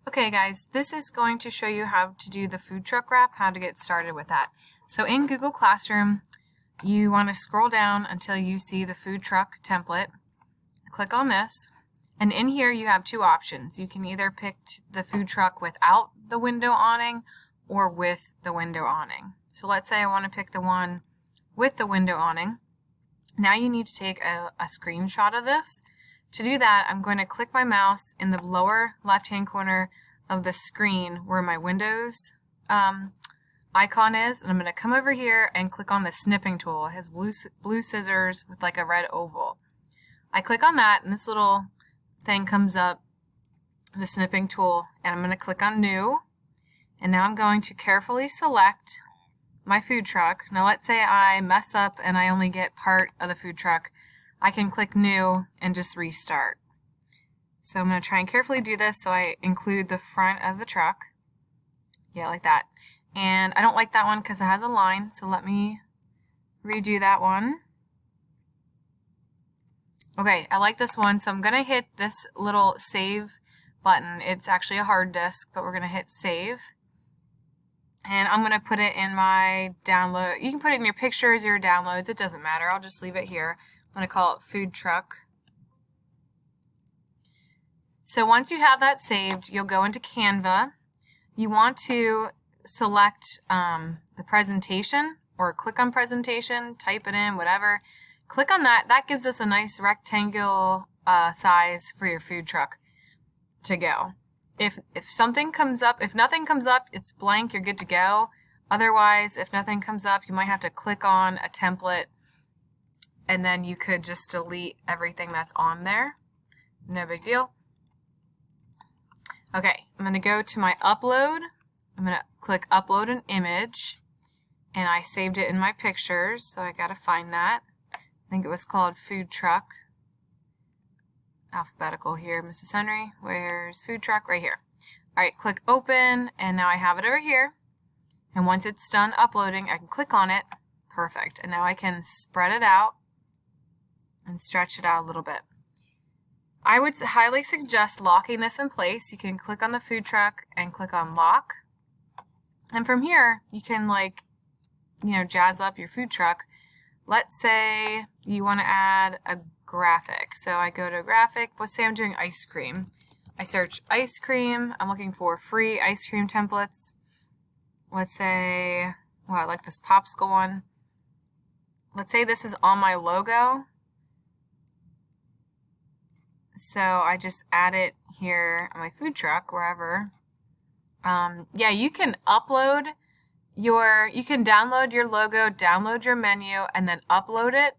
Okay guys, this is going to show you how to do the food truck wrap, how to get started with that. So in Google Classroom, you want to scroll down until you see the food truck template. Click on this, and in here you have two options. You can either pick the food truck without the window awning or with the window awning. So let's say I want to pick the one with the window awning. Now you need to take a screenshot of this. To do that, I'm going to click my mouse in the lower left-hand corner of the screen where my Windows icon is, and I'm going to come over here and click on the snipping tool. It has blue scissors with like a red oval. I click on that, and this little thing comes up, the snipping tool, and I'm going to click on New, and now I'm going to carefully select my food truck. Now let's say I mess up and I only get part of the food truck. I can click New and just restart. So I'm going to try and carefully do this so I include the front of the truck. Yeah, like that. And I don't like that one because it has a line, so let me redo that one. Okay, I like this one, so I'm going to hit this little save button. It's actually a hard disk, but we're going to hit save. And I'm going to put it in my download. You can put it in your pictures or your downloads. It doesn't matter. I'll just leave it here. I'm going to call it food truck. So once you have that saved, you'll go into Canva. You want to select the presentation, or click on presentation, type it in, whatever. Click on that. That gives us a nice rectangle size for your food truck to go. If something comes up, if nothing comes up, it's blank, you're good to go. Otherwise, if nothing comes up, you might have to click on a template, and then you could just delete everything that's on there. No big deal. Okay, I'm going to go to my upload. I'm going to click upload an image, and I saved it in my pictures, so I got to find that. I think it was called food truck. Alphabetical here, Mrs. Henry. Where's food truck? Right here. Alright, click open, and now I have it over here. And once it's done uploading, I can click on it. Perfect. And now I can spread it out and stretch it out a little bit. I would highly suggest locking this in place. You can click on the food truck and click on lock. And from here, you can jazz up your food truck. Let's say you want to add a graphic. So I go to graphic. Let's say I'm doing ice cream. I search ice cream. I'm looking for free ice cream templates. Let's say, I like this popsicle one. Let's say this is on my logo. So I just add it here on my food truck, wherever. Yeah, you can download your logo, download your menu, and then upload it.